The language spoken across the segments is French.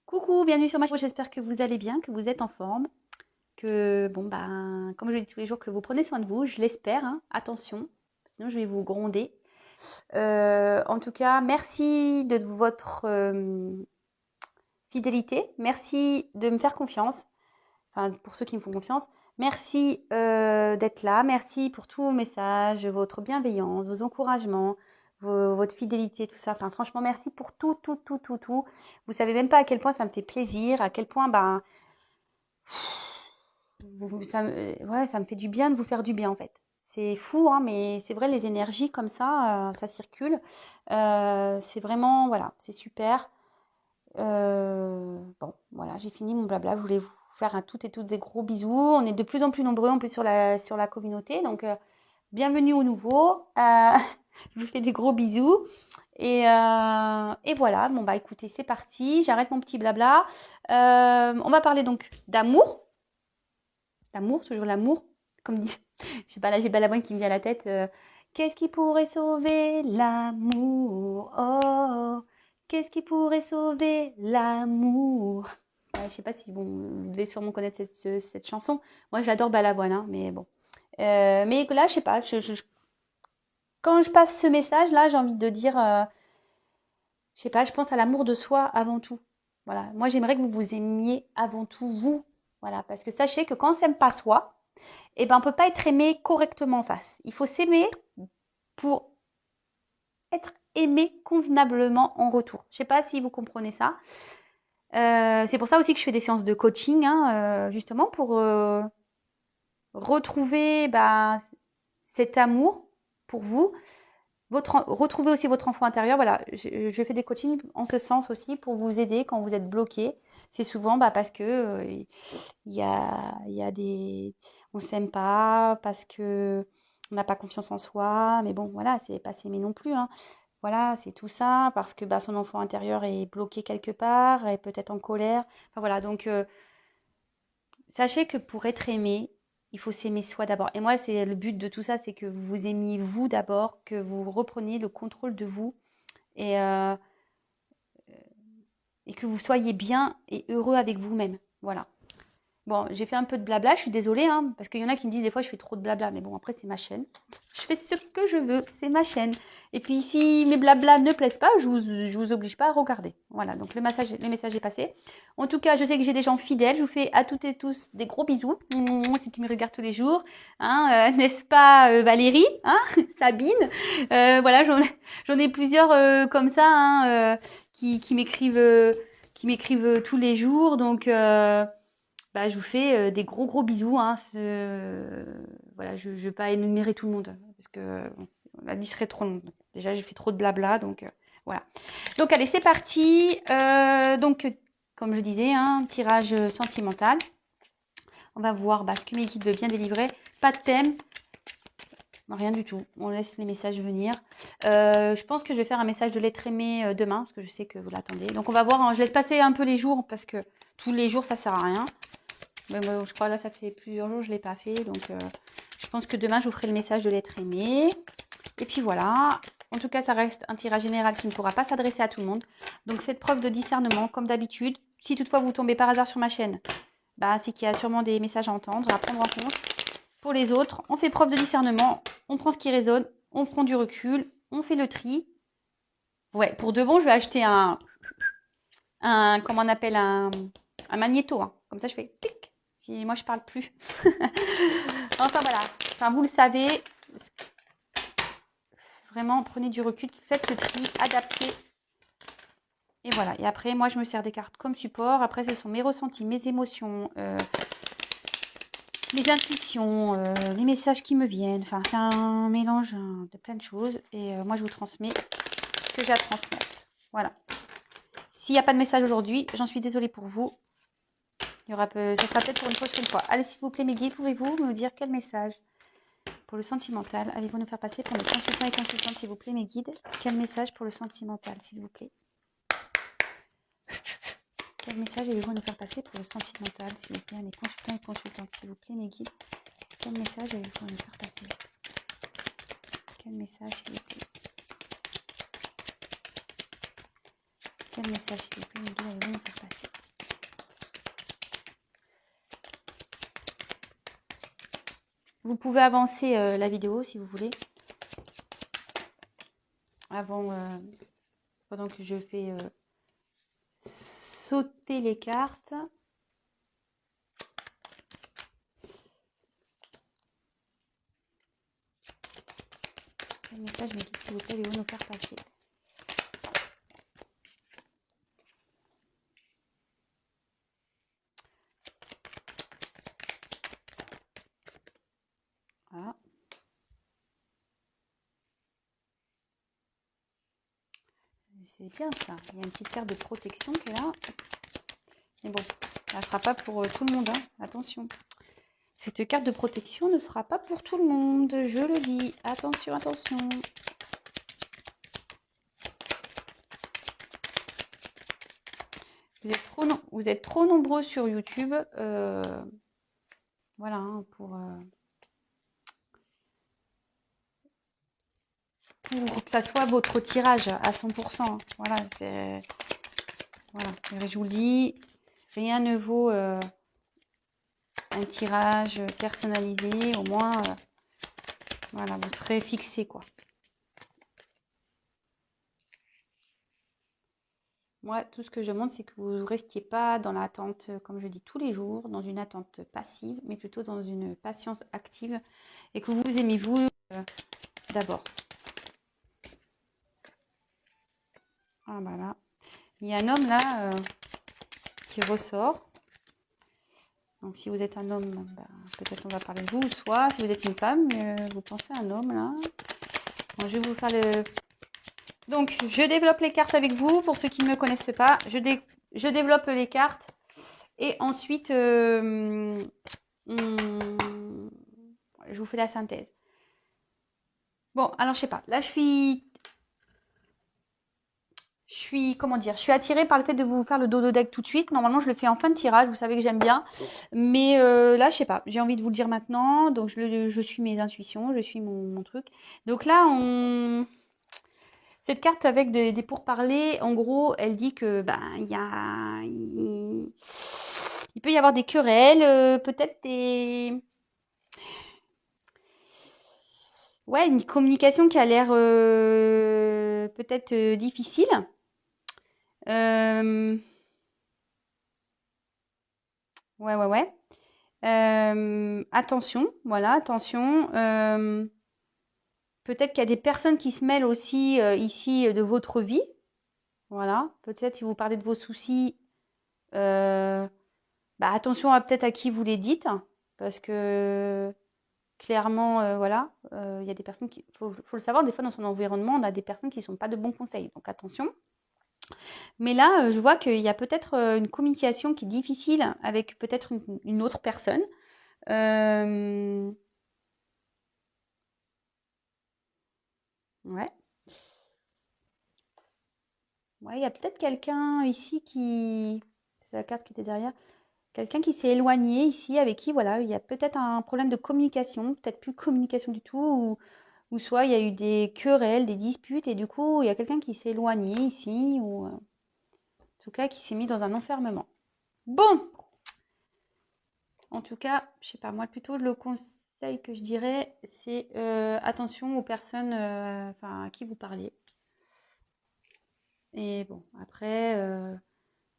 Coucou, bienvenue sur ma chaîne. J'espère que vous allez bien, que vous êtes en forme, que, comme je le dis tous les jours, que vous prenez soin de vous. Je l'espère, hein. Attention, sinon je vais vous gronder. En tout cas, merci de votre fidélité. Merci de me faire confiance. Enfin, pour ceux qui me font confiance. Merci d'être là. Merci pour tous vos messages, votre bienveillance, vos encouragements, votre fidélité, tout ça. Enfin, franchement, merci pour tout, tout, tout, tout, tout. Vous savez même pas à quel point ça me fait plaisir, à quel point, ouais, ça me fait du bien de vous faire du bien, en fait. C'est fou, hein, mais c'est vrai, les énergies comme ça circule. C'est vraiment, voilà, c'est super. Bon, voilà, j'ai fini mon blabla. Je voulais vous faire un toutes et toutes des gros bisous. On est de plus en plus nombreux en plus sur la communauté. Donc, bienvenue aux nouveaux. Je vous fais des gros bisous. Et voilà, bon bah écoutez, c'est parti. J'arrête mon petit blabla. On va parler donc d'amour. L'amour, toujours l'amour. Comme dit, je sais pas, là j'ai Balavoine qui me vient à la tête. Qu'est-ce qui pourrait sauver l'amour? Oh, qu'est-ce qui pourrait sauver l'amour? Je sais pas si vous devez sûrement connaître cette chanson. Moi j'adore Balavoine, hein, mais bon. Mais là, je sais pas, quand je passe ce message, là, j'ai envie de dire, je sais pas, je pense à l'amour de soi avant tout. Voilà, moi j'aimerais que vous vous aimiez avant tout vous. Voilà, parce que sachez que quand on s'aime pas soi, eh ben, on peut pas être aimé correctement en face. Il faut s'aimer pour être aimé convenablement en retour. Je sais pas si vous comprenez ça. C'est pour ça aussi que je fais des séances de coaching, hein, justement pour retrouver cet amour pour vous. Retrouver aussi votre enfant intérieur. Voilà, je fais des coachings en ce sens aussi pour vous aider quand vous êtes bloqué. C'est souvent parce que il y a des, on s'aime pas, parce que on n'a pas confiance en soi. Mais bon, voilà, c'est pas s'aimer non plus, hein. Voilà, c'est tout ça parce que son enfant intérieur est bloqué quelque part, est peut-être en colère. Enfin voilà, donc sachez que pour être aimé, il faut s'aimer soi d'abord. Et moi, c'est le but de tout ça, c'est que vous vous aimiez vous d'abord, que vous repreniez le contrôle de vous et, euh, et que vous soyez bien et heureux avec vous-même. Voilà. Bon, j'ai fait un peu de blabla, je suis désolée, hein, parce qu'il y en a qui me disent des fois je fais trop de blabla, mais bon, après c'est ma chaîne. Je fais ce que je veux, c'est ma chaîne. Et puis si mes blabla ne plaisent pas, je vous oblige pas à regarder. Voilà, donc le message est passé. En tout cas, je sais que j'ai des gens fidèles, je vous fais à toutes et tous des gros bisous. C'est qui me regardent tous les jours, hein, n'est-ce pas Valérie, hein, Sabine, voilà, j'en ai plusieurs comme ça, hein, qui m'écrivent tous les jours, donc je vous fais des gros gros bisous, hein. Voilà, je ne vais pas énumérer tout le monde parce que la liste serait trop longue. Déjà, j'ai fait trop de blabla, donc voilà. Donc allez, c'est parti. Comme je disais, hein, tirage sentimental. On va voir ce que mes guides veulent bien délivrer. Pas de thème, rien du tout. On laisse les messages venir. Je pense que je vais faire un message de l'être aimé demain parce que je sais que vous l'attendez. Donc on va voir, hein. Je laisse passer un peu les jours parce que tous les jours ça sert à rien. Mais moi, je crois là, ça fait plusieurs jours que je ne l'ai pas fait. Donc, je pense que demain, je vous ferai le message de l'être aimé. Et puis voilà. En tout cas, ça reste un tirage général qui ne pourra pas s'adresser à tout le monde. Donc, faites preuve de discernement, comme d'habitude. Si toutefois vous tombez par hasard sur ma chaîne, c'est qu'il y a sûrement des messages à entendre, à prendre en compte. Pour les autres, on fait preuve de discernement. On prend ce qui résonne. On prend du recul. On fait le tri. Ouais, pour de bon, je vais acheter comment on appelle, un magnéto, hein. Comme ça, je fais tic. Puis moi, je parle plus. Enfin, voilà. Enfin, vous le savez. Vraiment, prenez du recul, faites le tri, adaptez. Et voilà. Et après, moi, je me sers des cartes comme support. Après, ce sont mes ressentis, mes émotions, mes intuitions, les messages qui me viennent. Enfin, c'est un mélange de plein de choses. Et moi, je vous transmets ce que j'ai à transmettre. Voilà. S'il n'y a pas de message aujourd'hui, j'en suis désolée pour vous. Ça sera peut-être pour une prochaine fois. Allez, s'il vous plaît, mes guides, pouvez-vous me dire quel message pour le sentimental allez-vous nous faire passer pour nos consultants et consultantes, s'il vous plaît, mes guides? Quel message pour le sentimental, s'il vous plaît? Quel message allez-vous nous faire passer pour le sentimental, s'il vous plaît, mes consultants et consultantes, s'il vous plaît, mes guides? Quel message allez-vous nous faire passer? Quel message, s'il vous plaît? Quel message s'il vous plaît, me guide avec vous, me faire passer. Vous pouvez avancer la vidéo si vous voulez. Avant, pendant que je fais sauter les cartes. Quel message me guide s'il vous plaît, allez-vous nous faire passer. Voilà. C'est bien ça. Il y a une petite carte de protection qui est là. Mais bon, ça ne sera pas pour tout le monde. Hein. Attention. Cette carte de protection ne sera pas pour tout le monde. Je le dis. Attention, attention. Vous êtes trop nombreux sur YouTube. Voilà, hein, pour que ça soit votre tirage à 100%. Voilà, c'est... Voilà, je vous le dis, rien ne vaut un tirage personnalisé. Au moins, voilà, vous serez fixé, quoi. Moi, tout ce que je demande, c'est que vous ne restiez pas dans l'attente, comme je dis tous les jours, dans une attente passive, mais plutôt dans une patience active et que vous aimez vous d'abord. Ah, voilà. Il y a un homme là qui ressort. Donc, si vous êtes un homme, bah, peut-être on va parler de vous, soit si vous êtes une femme, vous pensez à un homme là. Bon, je vais vous faire le... Donc, je développe les cartes avec vous. Pour ceux qui ne me connaissent pas, je développe les cartes. Et ensuite, je vous fais la synthèse. Bon, alors, je sais pas. Là, je suis, comment dire, je suis attirée par le fait de vous faire le dodo deck tout de suite. Normalement, je le fais en fin de tirage. Vous savez que j'aime bien. Mais là, je sais pas. J'ai envie de vous le dire maintenant. Donc, je suis mes intuitions. Je suis mon truc. Donc là, cette carte avec des pourparlers, en gros, elle dit que il peut y avoir des querelles, peut-être une communication qui a l'air peut-être difficile. Ouais. Attention, voilà, attention. Peut-être qu'il y a des personnes qui se mêlent aussi ici de votre vie. Voilà, peut-être si vous parlez de vos soucis, attention peut-être à qui vous les dites, parce que clairement, voilà, il y a des personnes qui, faut le savoir, des fois dans son environnement, on a des personnes qui ne sont pas de bons conseils, donc attention. Mais là, je vois qu'il y a peut-être une communication qui est difficile avec peut-être une autre personne. Ouais. Ouais, il y a peut-être quelqu'un ici qui... C'est la carte qui était derrière. Quelqu'un qui s'est éloigné ici, avec qui, voilà, il y a peut-être un problème de communication, peut-être plus de communication du tout, ou soit il y a eu des querelles, des disputes, et du coup, il y a quelqu'un qui s'est éloigné ici, ou en tout cas, qui s'est mis dans un enfermement. Bon! En tout cas, je sais pas, moi, plutôt le conseil que je dirais, c'est attention aux personnes à qui vous parlez. Et bon, après...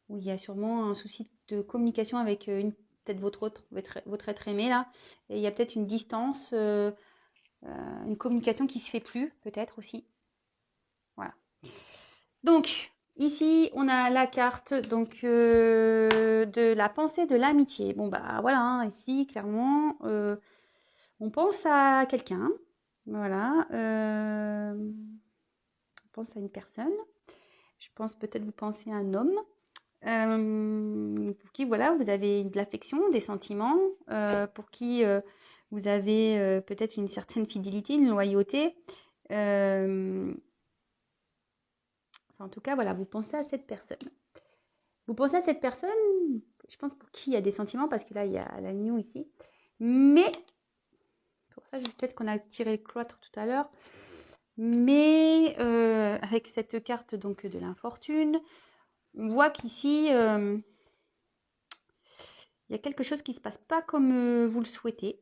où il y a sûrement un souci de communication avec peut-être votre être aimé là. Et il y a peut-être une distance, une communication qui se fait plus, peut-être aussi. Voilà. Donc, ici, on a la carte donc, de la pensée de l'amitié. Bon, bah voilà, hein, ici, clairement, on pense à quelqu'un. Voilà. On pense à une personne. Je pense peut-être vous pensez à un homme. Pour qui voilà, vous avez de l'affection, des sentiments, pour qui vous avez peut-être une certaine fidélité, une loyauté. En tout cas, voilà, vous pensez à cette personne. Vous pensez à cette personne, je pense pour qui il y a des sentiments, parce que là, il y a la New ici. Mais, pour ça, peut-être qu'on a tiré le cloître tout à l'heure. Mais avec cette carte donc de l'infortune, on voit qu'ici, il y a quelque chose qui ne se passe pas comme vous le souhaitez.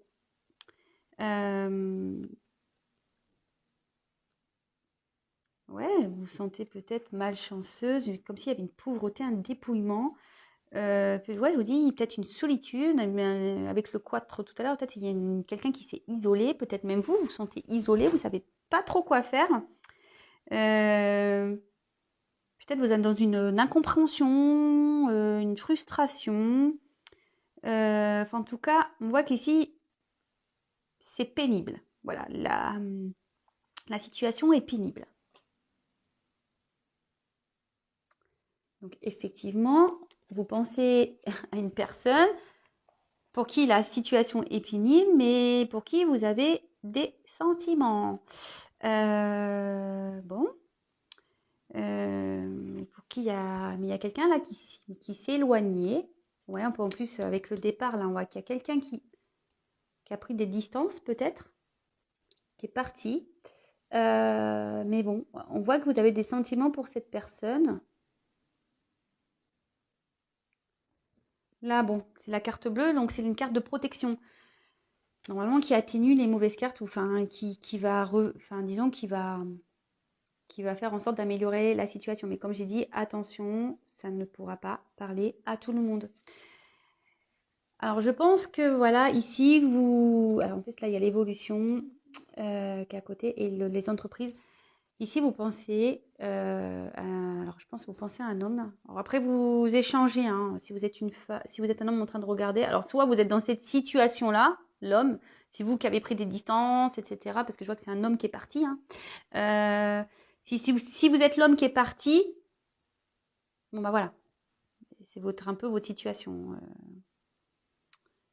Ouais, vous vous sentez peut-être malchanceuse, comme s'il y avait une pauvreté, un dépouillement. Puis ouais, je vous dis, peut-être une solitude, mais avec le quattro tout à l'heure, peut-être il y a quelqu'un qui s'est isolé, peut-être même vous vous sentez isolé, vous savez pas trop quoi faire. Peut-être vous êtes dans une incompréhension, une frustration. Enfin, en tout cas, on voit qu'ici, c'est pénible. Voilà, la situation est pénible. Donc, effectivement, vous pensez à une personne pour qui la situation est pénible, mais pour qui vous avez des sentiments. Bon. Pour qui il y a quelqu'un là qui s'est éloigné. Ouais, en plus, avec le départ, là, on voit qu'il y a quelqu'un qui a pris des distances, peut-être, qui est parti. Mais bon, on voit que vous avez des sentiments pour cette personne. Là, bon, c'est la carte bleue, donc c'est une carte de protection. Normalement, qui atténue les mauvaises cartes, ou enfin, qui va, disons, qui va faire en sorte d'améliorer la situation. Mais comme j'ai dit, attention, ça ne pourra pas parler à tout le monde. Alors, je pense que voilà, ici, alors en plus, là, il y a l'évolution qui est à côté et les entreprises. Ici, vous pensez, alors je pense que vous pensez à un homme. Alors après, vous échangez, hein, si vous êtes si vous êtes un homme en train de regarder. Alors, soit vous êtes dans cette situation-là, l'homme, c'est vous qui avez pris des distances, etc. Parce que je vois que c'est un homme qui est parti. Hein. Si vous êtes l'homme qui est parti, bon bah voilà, c'est un peu votre situation.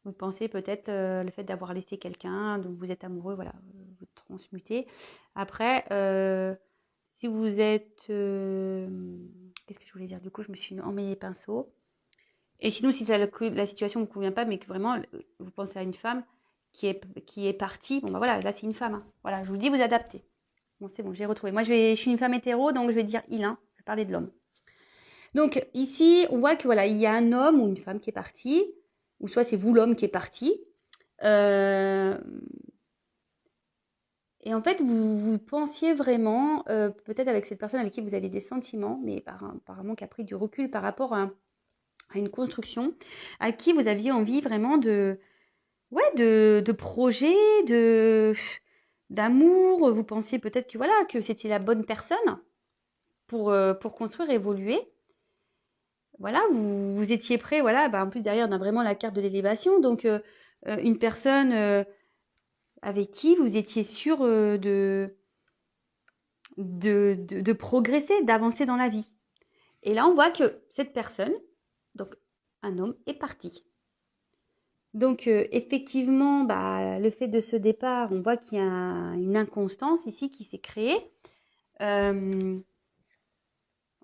Vous pensez peut-être le fait d'avoir laissé quelqu'un, donc vous êtes amoureux, voilà, vous transmutez. Après, si vous êtes... qu'est-ce que je voulais dire? Du coup, je me suis emmêlé les pinceaux. Et sinon, si la situation ne vous convient pas, mais que vraiment, vous pensez à une femme qui est partie, bon bah voilà, là c'est une femme. Hein. Voilà, je vous dis, vous adaptez. Bon, c'est bon, j'ai retrouvé. Moi, je suis une femme hétéro, donc je vais dire il, hein. Je vais parler de l'homme. Donc ici, on voit que voilà, il y a un homme ou une femme qui est parti, ou soit c'est vous l'homme qui est parti. Et en fait, vous pensiez vraiment, peut-être avec cette personne avec qui vous avez des sentiments, mais apparemment qui a pris du recul par rapport à une construction, à qui vous aviez envie vraiment de projets, d'amour. Vous pensiez peut-être que voilà, que c'était la bonne personne pour construire, évoluer. Voilà, vous étiez prêt, voilà. Bah, en plus, derrière, on a vraiment la carte de l'élévation. Donc, une personne avec qui vous étiez sûr de progresser, d'avancer dans la vie. Et là, on voit que cette personne, donc un homme, est parti. Donc, effectivement, bah, le fait de ce départ, on voit qu'il y a une inconstance ici qui s'est créée. Vous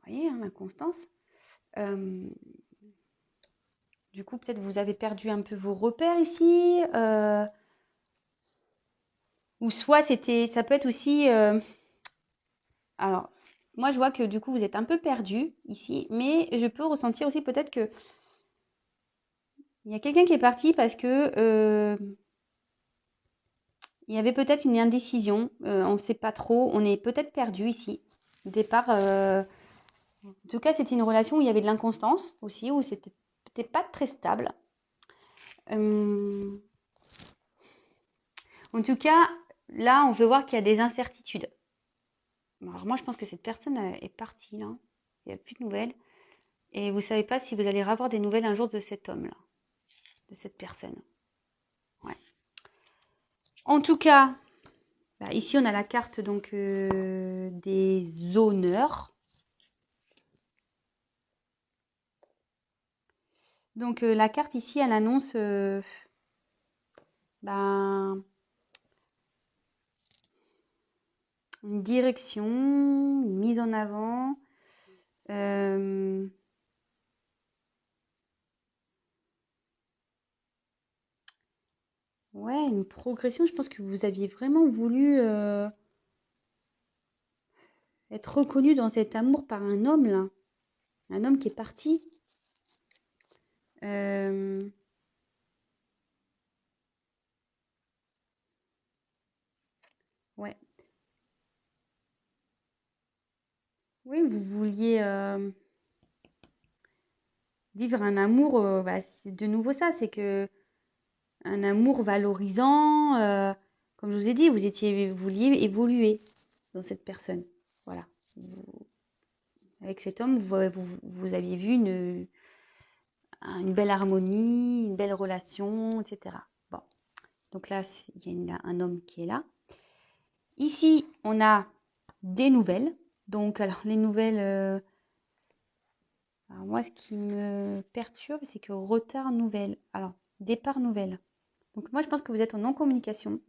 voyez, hein, l'inconstance. Du coup, peut-être vous avez perdu un peu vos repères ici. Ou soit ça peut être aussi... alors, moi, je vois que du coup, vous êtes un peu perdu ici, mais je peux ressentir aussi peut-être que il y a quelqu'un qui est parti parce que il y avait peut-être une indécision. On ne sait pas trop. On est peut-être perdu ici. Au départ, en tout cas, c'était une relation où il y avait de l'inconstance aussi, où c'était peut-être pas très stable. En tout cas, là, on peut voir qu'il y a des incertitudes. Alors moi, je pense que cette personne est partie là. Il n'y a plus de nouvelles. Et vous ne savez pas si vous allez avoir des nouvelles un jour de cet homme-là, de cette personne. Ouais. En tout cas, bah, ici, on a la carte donc des honneurs. Donc, la carte ici, elle annonce ben, une direction, une mise en avant. Ouais, une progression. Je pense que vous aviez vraiment voulu être reconnu dans cet amour par un homme là. Un homme qui est parti. Ouais. Oui, vous vouliez vivre un amour, bah, c'est de nouveau ça, c'est que un amour valorisant, comme je vous ai dit, vous vouliez évoluer dans cette personne. Voilà. Avec cet homme, vous aviez vu une belle harmonie, une belle relation, etc. Bon, donc là, il y a un homme qui est là. Ici, on a des nouvelles. Donc, alors, les nouvelles... alors moi, ce qui me perturbe, c'est que retard nouvelle. Alors, départ nouvelle. Donc, moi, je pense que vous êtes en non-communication.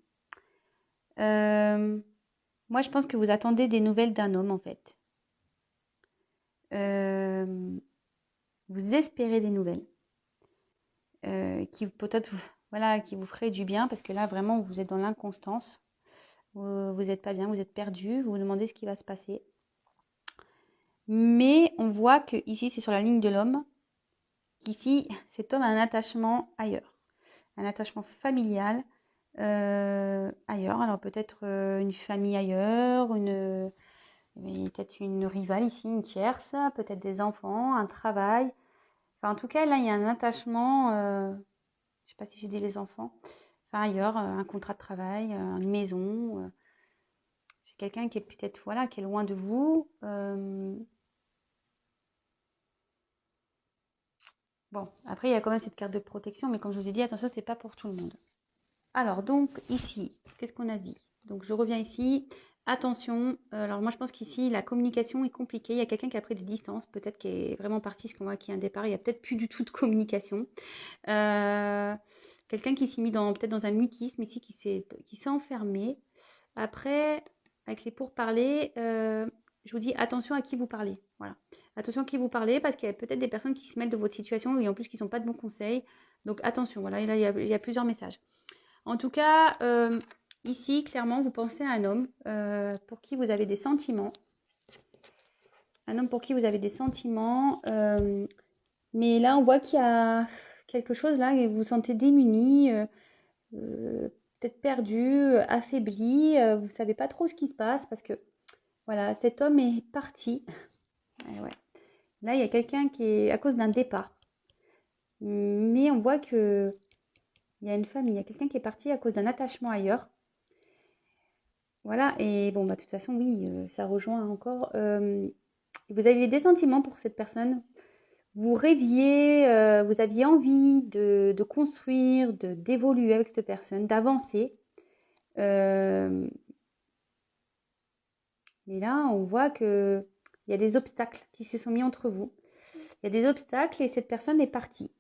Moi, je pense que vous attendez des nouvelles d'un homme, en fait. Vous espérez des nouvelles qui peut-être voilà, qui vous feraient du bien parce que là, vraiment, vous êtes dans l'inconstance. Vous n'êtes pas bien, vous êtes perdu, vous vous demandez ce qui va se passer. Mais on voit que ici, c'est sur la ligne de l'homme, qu'ici, cet homme a un attachement ailleurs, un attachement familial ailleurs. Alors peut-être une famille ailleurs, peut-être une rivale ici, une tierce, peut-être des enfants, un travail. Enfin, en tout cas, là, il y a un attachement, je ne sais pas si j'ai dit les enfants, enfin ailleurs, un contrat de travail, une maison. C'est quelqu'un qui est peut-être, voilà, qui est loin de vous. Bon, après, il y a quand même cette carte de protection, mais comme je vous ai dit, attention, c'est pas pour tout le monde. Alors, donc, ici, qu'est-ce qu'on a dit? Donc, je reviens ici. Attention, alors moi, je pense qu'ici, la communication est compliquée. Il y a quelqu'un qui a pris des distances, peut-être qui est vraiment parti, parce qu'on voit qu'il y a un départ. Il n'y a peut-être plus du tout de communication. Quelqu'un qui s'est mis peut-être dans un mutisme ici, qui s'est enfermé. Après, avec les pourparlers, je vous dis attention à qui vous parlez. Voilà. Attention à qui vous parlez parce qu'il y a peut-être des personnes qui se mêlent de votre situation et en plus qui ne sont pas de bons conseils. Donc attention, voilà, et là il y a plusieurs messages. En tout cas, ici, clairement, vous pensez à un homme pour qui vous avez des sentiments. Un homme pour qui vous avez des sentiments. Mais là, on voit qu'il y a quelque chose là et vous vous sentez démuni. Peut-être perdu, affaibli, vous ne savez pas trop ce qui se passe parce que voilà, cet homme est parti. Et ouais. Là, il y a quelqu'un qui est à cause d'un départ. Mais on voit que il y a une famille, il y a quelqu'un qui est parti à cause d'un attachement ailleurs. Voilà, et bon, bah, de toute façon, oui, ça rejoint encore. Vous aviez des sentiments pour cette personne. Vous rêviez, vous aviez envie de construire, d'évoluer avec cette personne, d'avancer. Mais là, on voit qu'il y a des obstacles qui se sont mis entre vous. Il y a des obstacles et cette personne est partie.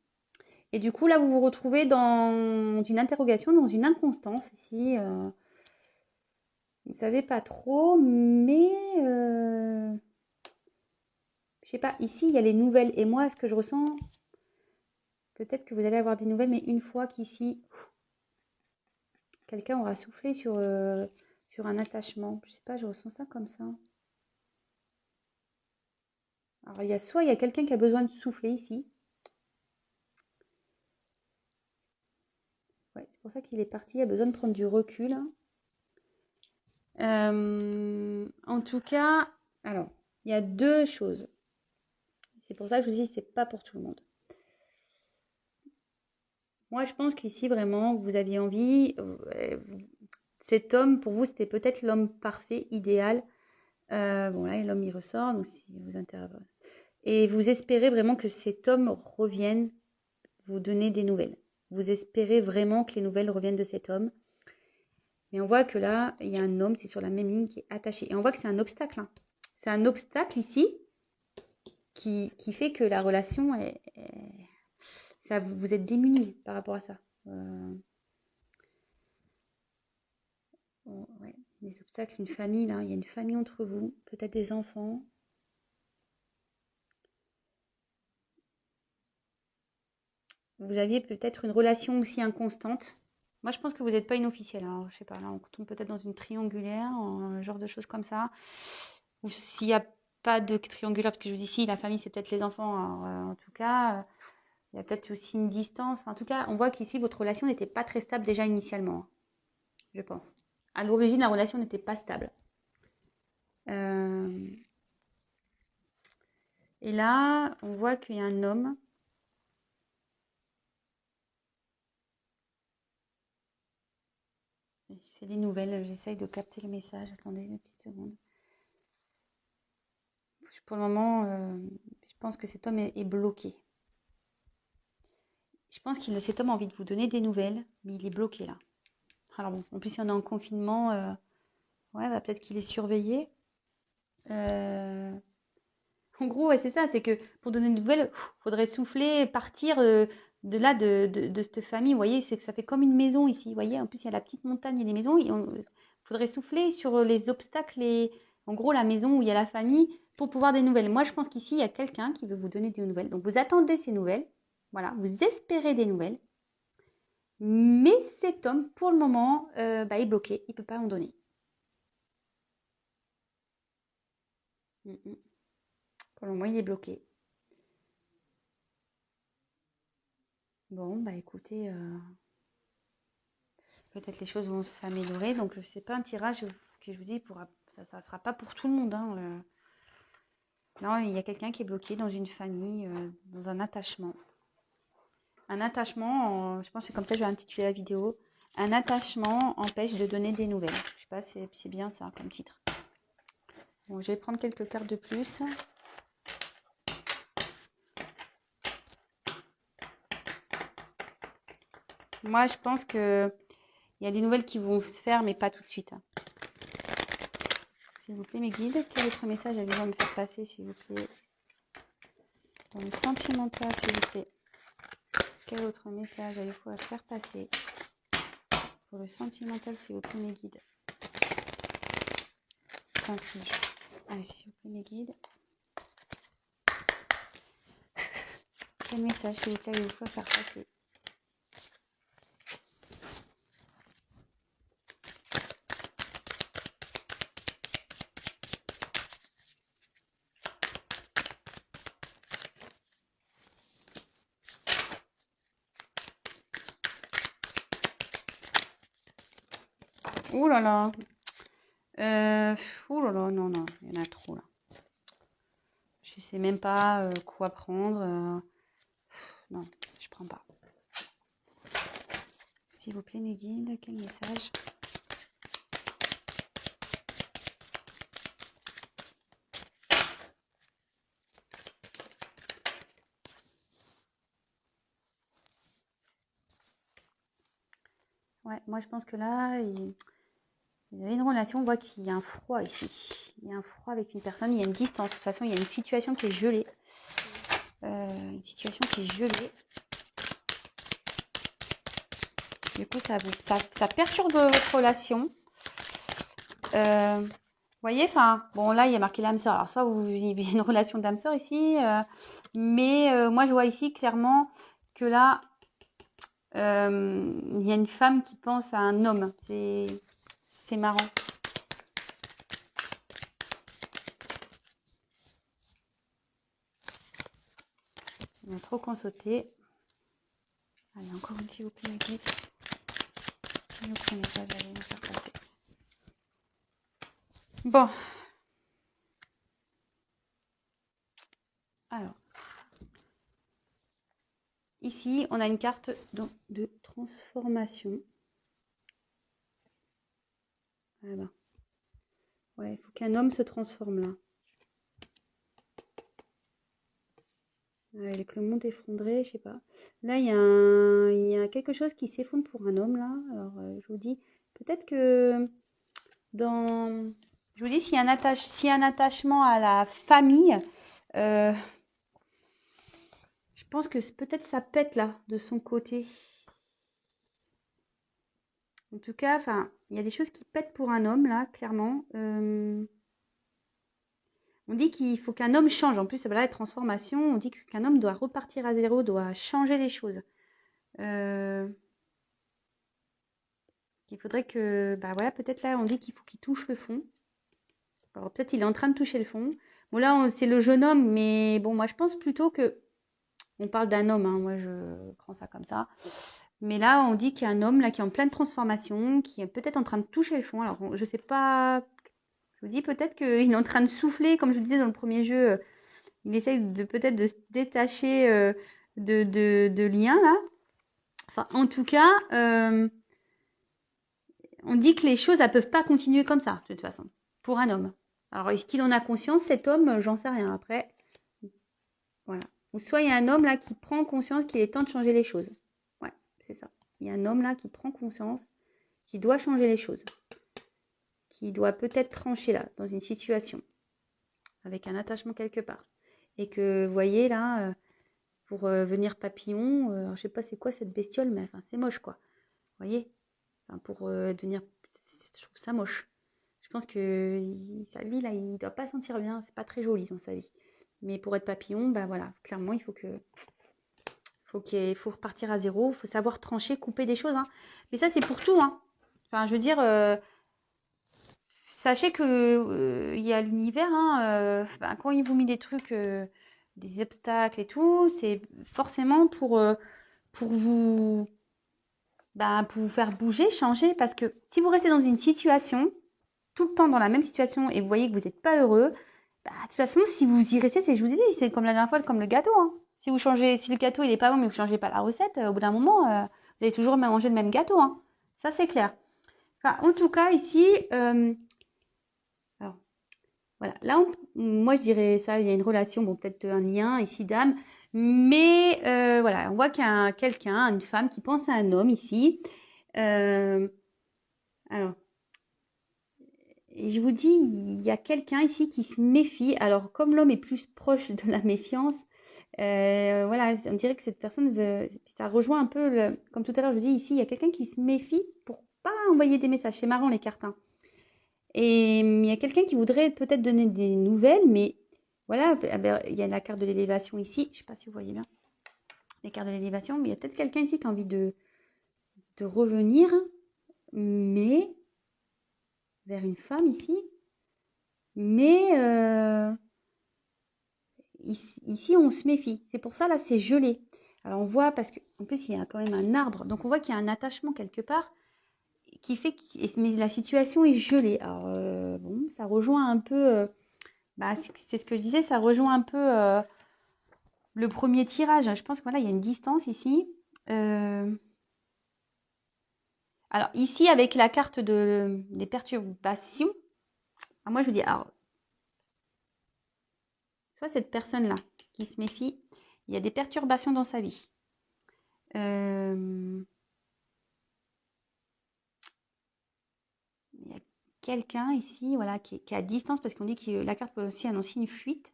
Et du coup, là, vous vous retrouvez dans une interrogation, dans une inconstance ici. Vous ne savez pas trop, mais je sais pas. Ici, il y a les nouvelles. Et moi, ce que je ressens, peut-être que vous allez avoir des nouvelles, mais une fois qu'ici, quelqu'un aura soufflé sur un attachement. Je sais pas, je ressens ça comme ça. Alors, il y a quelqu'un qui a besoin de souffler ici. Ouais, c'est pour ça qu'il est parti. Il a besoin de prendre du recul. En tout cas, alors, il y a deux choses. C'est pour ça que je vous dis, c'est pas pour tout le monde. Moi, je pense qu'ici, vraiment, vous aviez envie. Cet homme, pour vous, c'était peut-être l'homme parfait, idéal. Bon, là, l'homme, il ressort, donc si vous intéressez. Et vous espérez vraiment que cet homme revienne vous donner des nouvelles. Vous espérez vraiment que les nouvelles reviennent de cet homme. Mais on voit que là, il y a un homme, c'est sur la même ligne, qui est attaché. Et on voit que c'est un obstacle. Hein. C'est un obstacle ici qui fait que la relation ça, vous êtes démunis par rapport à ça. Ouais, des obstacles, une famille, là, il y a une famille entre vous, peut-être des enfants. Vous aviez peut-être une relation aussi inconstante. Moi, je pense que vous n'êtes pas une officielle. Alors, je sais pas, là, on tombe peut-être dans une triangulaire, un genre de choses comme ça. Ou s'il y a pas de triangulaire, parce que je vous dis ici, la famille, c'est peut-être les enfants. Alors, en tout cas, il y a peut-être aussi une distance. Enfin, en tout cas, on voit qu'ici, votre relation n'était pas très stable déjà initialement, hein, je pense. À l'origine, la relation n'était pas stable. Et là, on voit qu'il y a un homme. C'est des nouvelles. J'essaye de capter le message. Attendez une petite seconde. Pour le moment, je pense que cet homme est bloqué. Je pense que cet homme a envie de vous donner des nouvelles, mais il est bloqué là. Alors bon, en plus, si on est en confinement, ouais, bah, peut-être qu'il est surveillé. En gros, ouais, c'est ça, c'est que pour donner des nouvelles, il faudrait souffler, partir de là, de cette famille. Vous voyez, c'est que ça fait comme une maison ici. Vous voyez, en plus, il y a la petite montagne et les maisons. Il faudrait souffler sur les obstacles et en gros, la maison où il y a la famille pour pouvoir des nouvelles. Moi, je pense qu'ici, il y a quelqu'un qui veut vous donner des nouvelles. Donc, vous attendez ces nouvelles. Voilà, vous espérez des nouvelles. Mais cet homme, pour le moment, est bloqué. Il ne peut pas en donner. Pour le moment, il est bloqué. Bon, bah écoutez, peut-être les choses vont s'améliorer. Donc, c'est pas un tirage que je vous dis, ça ne sera pas pour tout le monde. Hein, Non, il y a quelqu'un qui est bloqué dans une famille, dans un attachement. Un attachement, je pense que c'est comme ça que je vais intituler la vidéo. Un attachement empêche de donner des nouvelles. Je sais pas, c'est bien ça comme titre. Bon, je vais prendre quelques cartes de plus. Moi, je pense que il y a des nouvelles qui vont se faire, mais pas tout de suite. S'il vous plaît, mes guides, quel autre message allez-vous me faire passer, s'il vous plaît? Dans le sentimental, s'il vous plaît. Quel autre message allez-vous faire passer? Pour le sentimental, s'il vous plaît, mes guides. Ainsi. Allez, s'il vous plaît, mes guides. Quel message, s'il vous plaît, allez-vous faire passer? Ouh là là. Ouh là là, non, non, il y en a trop là. Je sais même pas quoi prendre. Non, je prends pas. S'il vous plaît, mes guides, quel message? Ouais, moi je pense que là, il y avait une relation, on voit qu'il y a un froid ici. Il y a un froid avec une personne, il y a une distance. De toute façon, il y a une situation qui est gelée. Une situation qui est gelée. Du coup, ça perturbe votre relation. Vous voyez, enfin, bon, là, il y a marqué l'âme sœur. Alors, soit vous vivez une relation d'âme sœur ici, mais moi, je vois ici clairement que là, il y a une femme qui pense à un homme. C'est marrant. Il y a trop qu'on sauter. Allez, encore une, s'il vous plaît, mes guides. Un autre message, allez, nous faire passer. Bon. Alors. Ici, on a une carte de transformation. Ah ben. Ouais, il faut qu'un homme se transforme là. Avec le monde effondré, je sais pas. Là, il y a quelque chose qui s'effondre pour un homme là. Alors, je vous dis, peut-être que dans... Je vous dis, s'il y a un attachement à la famille, je pense que peut-être ça pète là, de son côté. En tout cas, enfin, il y a des choses qui pètent pour un homme là, clairement. On dit qu'il faut qu'un homme change. En plus, voilà, la transformation, on dit qu'un homme doit repartir à zéro, doit changer les choses. Il faudrait que, bah voilà, peut-être là, on dit qu'il faut qu'il touche le fond. Alors peut-être il est en train de toucher le fond. Bon, là, c'est le jeune homme, mais bon, moi, je pense plutôt que... On parle d'un homme, hein, moi, je prends ça comme ça. Mais là, on dit qu'il y a un homme là qui est en pleine transformation, qui est peut-être en train de toucher le fond. Alors, je sais pas... Je vous dis peut-être qu'il est en train de souffler, comme je vous disais dans le premier jeu. Il essaye peut-être de se détacher de liens, là. Enfin, en tout cas, on dit que les choses, elles peuvent pas continuer comme ça, de toute façon, pour un homme. Alors, est-ce qu'il en a conscience, cet homme? J'en sais rien. Après, voilà. Ou soit il y a un homme là qui prend conscience qu'il est temps de changer les choses. Ouais, c'est ça. Il y a un homme là qui prend conscience qu'il doit changer les choses. Qui doit peut-être trancher là, dans une situation. Avec un attachement quelque part. Et que, vous voyez là, pour venir papillon, alors, je sais pas c'est quoi cette bestiole, mais enfin, c'est moche quoi. Vous voyez, enfin, pour devenir... Je trouve ça moche. Je pense que sa vie, là, il doit pas sentir bien. C'est pas très joli dans sa vie. Mais pour être papillon, ben voilà, clairement, il faut faut repartir à zéro. Il faut savoir trancher, couper des choses. Hein. Mais ça, c'est pour tout. Hein. Enfin, je veux dire, sachez que il y a l'univers. Hein, ben, quand il vous met des trucs, des obstacles et tout, c'est forcément pour vous... Ben, pour vous faire bouger, changer. Parce que si vous restez dans une situation, tout le temps dans la même situation et vous voyez que vous n'êtes pas heureux, bah, de toute façon, si vous y restez, je vous ai dit, c'est comme la dernière fois, comme le gâteau. Hein. Si le gâteau il est pas bon, mais vous changez pas la recette, au bout d'un moment, vous allez toujours manger le même gâteau. Hein. Ça, c'est clair. Enfin, en tout cas, ici, alors, voilà. Là, moi, je dirais ça, il y a une relation, bon, peut-être un lien ici d'âme, mais voilà, on voit qu'il y a quelqu'un, une femme qui pense à un homme ici. Alors, et je vous dis, il y a quelqu'un ici qui se méfie. Alors, comme l'homme est plus proche de la méfiance, voilà, on dirait que cette personne veut... Ça rejoint un peu, comme tout à l'heure, je vous dis, ici, il y a quelqu'un qui se méfie pour pas envoyer des messages. C'est marrant, les cartes. Hein. Et il y a quelqu'un qui voudrait peut-être donner des nouvelles, mais voilà, il y a la carte de l'élévation ici. Je ne sais pas si vous voyez bien les cartes de l'élévation, mais il y a peut-être quelqu'un ici qui a envie de revenir, mais vers une femme ici. Mais ici, on se méfie. C'est pour ça, là, c'est gelé. Alors, on voit, parce qu'en plus, il y a quand même un arbre. Donc, on voit qu'il y a un attachement quelque part qui fait que mais la situation est gelée. Alors, bon, ça rejoint un peu... bah, c'est ce que je disais, ça rejoint un peu le premier tirage. Je pense que voilà, il y a une distance ici. Alors, ici, avec la carte des perturbations, moi, je vous dis, alors, soit cette personne-là qui se méfie, il y a des perturbations dans sa vie. Il y a quelqu'un ici, voilà, qui est à distance, parce qu'on dit que la carte peut aussi annoncer une fuite.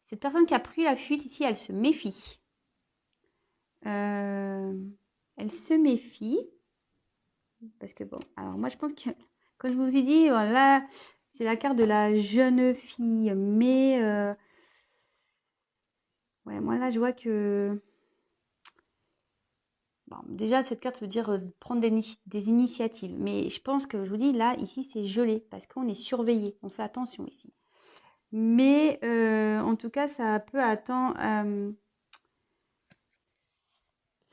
Cette personne qui a pris la fuite ici, elle se méfie. Elle se méfie. Parce que bon, alors moi je pense que, comme je vous ai dit, voilà, c'est la carte de la jeune fille. Mais, ouais, moi là je vois que... Bon, déjà, cette carte veut dire prendre des initiatives. Mais je pense que, je vous dis, là, ici, c'est gelé. Parce qu'on est surveillé. On fait attention ici. Mais, en tout cas, ça peut attendre...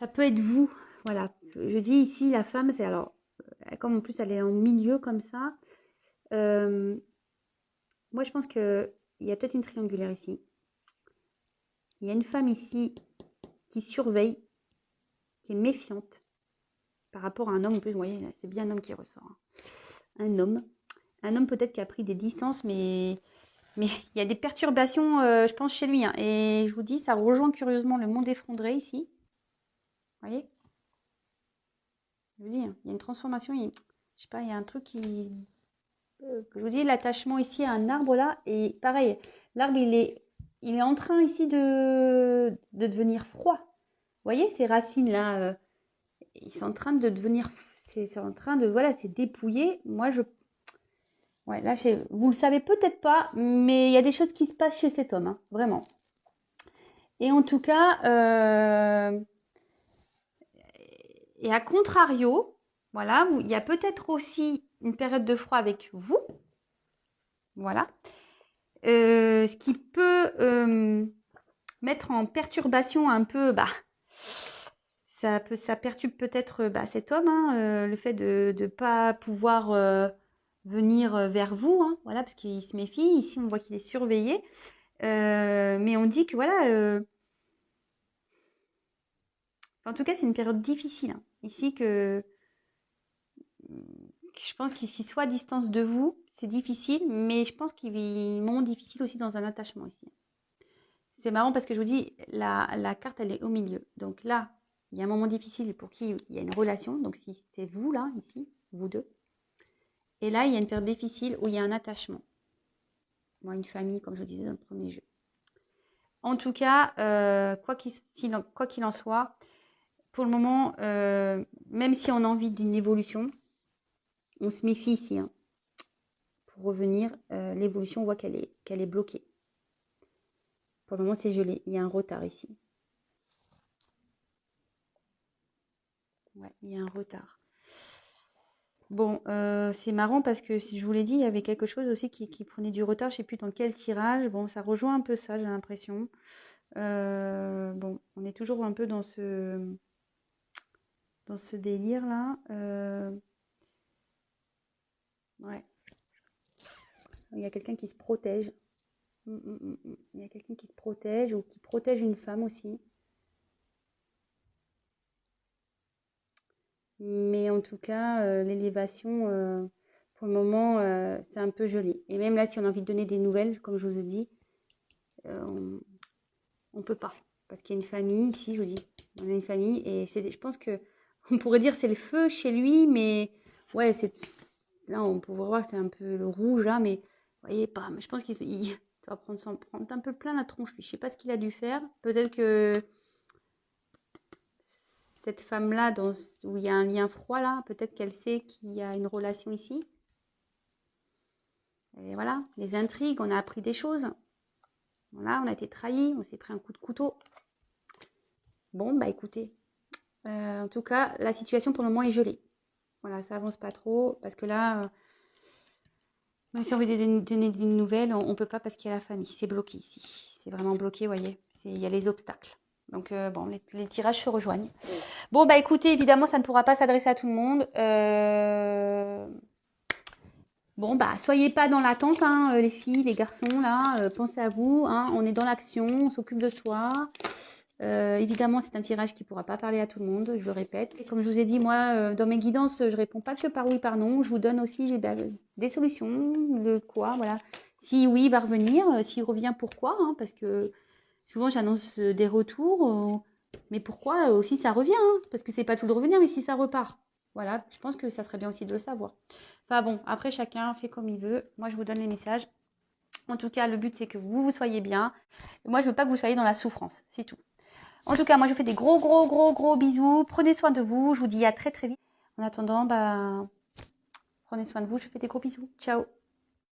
ça peut être vous. Voilà. Je dis ici, la femme, c'est alors... Comme en plus, elle est en milieu comme ça. Moi, je pense qu'il y a peut-être une triangulaire ici. Il y a une femme ici qui surveille, qui est méfiante par rapport à un homme. En plus, vous voyez, c'est bien un homme qui ressort. Hein. Un homme peut-être qui a pris des distances, mais il y a des perturbations, je pense, chez lui. Hein. Et je vous dis, ça rejoint curieusement le monde effondré ici. Vous voyez? Je vous dis, hein, il y a une transformation. Je sais pas, il y a un truc qui... je vous dis, l'attachement ici à un arbre là. Et pareil, l'arbre, il est en train ici de devenir froid. Vous voyez, ces racines là, ils sont en train de devenir... C'est en train de... Voilà, c'est dépouillé. Moi, ouais, là, vous le savez peut-être pas, mais il y a des choses qui se passent chez cet homme, hein, vraiment. Et en tout cas, et à contrario, voilà, il y a peut-être aussi une période de froid avec vous. Voilà. Ce qui peut mettre en perturbation un peu, ça perturbe peut-être cet homme, hein, le fait de ne pas pouvoir venir vers vous, hein, voilà, parce qu'il se méfie. Ici, on voit qu'il est surveillé. Mais on dit que voilà, en tout cas, c'est une période difficile, hein. Ici, je pense qu'il soit à distance de vous, c'est difficile, mais je pense qu'il vit un moment difficile aussi dans un attachement ici. C'est marrant parce que je vous dis, la carte, elle est au milieu. Donc là, il y a un moment difficile pour qui il y a une relation. Donc si c'est vous, là, ici, vous deux. Et là, il y a une période difficile où il y a un attachement. Moi, une famille, comme je vous disais dans le premier jeu. En tout cas, quoi qu'il en soit, pour le moment, même si on a envie d'une évolution, on se méfie ici, hein. Pour revenir, l'évolution, on voit qu'elle est bloquée. Pour le moment, c'est gelé. Il y a un retard ici. Ouais, il y a un retard. Bon, c'est marrant parce que si je vous l'ai dit, il y avait quelque chose aussi qui prenait du retard. Je ne sais plus dans quel tirage. Bon, ça rejoint un peu ça, j'ai l'impression. Bon, on est toujours un peu dans ce délire-là. Ouais. Il y a quelqu'un qui se protège. Il y a quelqu'un qui se protège ou qui protège une femme aussi. Mais en tout cas, l'élévation, pour le moment, c'est un peu gelé. Et même là, si on a envie de donner des nouvelles, comme je vous ai dit, on ne peut pas. Parce qu'il y a une famille ici, je vous dis. On a une famille et je pense que on pourrait dire c'est le feu chez lui, mais ouais, là, on peut voir c'est un peu le rouge, là, mais vous voyez pas. Mais je pense qu'il va s'en prendre un peu plein la tronche, lui. Je sais pas ce qu'il a dû faire. Peut-être que cette femme-là, où il y a un lien froid là, peut-être qu'elle sait qu'il y a une relation ici. Et voilà, les intrigues, on a appris des choses. Voilà, on a été trahis, on s'est pris un coup de couteau. Bon, bah écoutez, en tout cas, la situation pour le moment est gelée. Voilà, ça avance pas trop, parce que là, même si on veut donner des nouvelles, on ne peut pas parce qu'il y a la famille. C'est bloqué ici. C'est vraiment bloqué, vous voyez. Il y a les obstacles. Donc, bon, les tirages se rejoignent. Bon, bah écoutez, évidemment, ça ne pourra pas s'adresser à tout le monde. Bon, bah, soyez pas dans l'attente, hein, les filles, les garçons, là. Pensez à vous, hein, on est dans l'action, on s'occupe de soi. Évidemment, c'est un tirage qui ne pourra pas parler à tout le monde, je le répète. Et comme je vous ai dit, moi, dans mes guidances, je ne réponds pas que par oui, par non. Je vous donne aussi des solutions, de quoi, voilà. Si oui, il va revenir. S'il revient, pourquoi, hein, parce que souvent, j'annonce des retours. Mais pourquoi aussi ça revient, hein, parce que c'est pas tout de revenir, mais si ça repart. Voilà, je pense que ça serait bien aussi de le savoir. Enfin bon, après, chacun fait comme il veut. Moi, je vous donne les messages. En tout cas, le but, c'est que vous soyez bien. Moi, je veux pas que vous soyez dans la souffrance, c'est tout. En tout cas, moi, je vous fais des gros bisous. Prenez soin de vous. Je vous dis à très vite. En attendant, prenez soin de vous. Je vous fais des gros bisous. Ciao.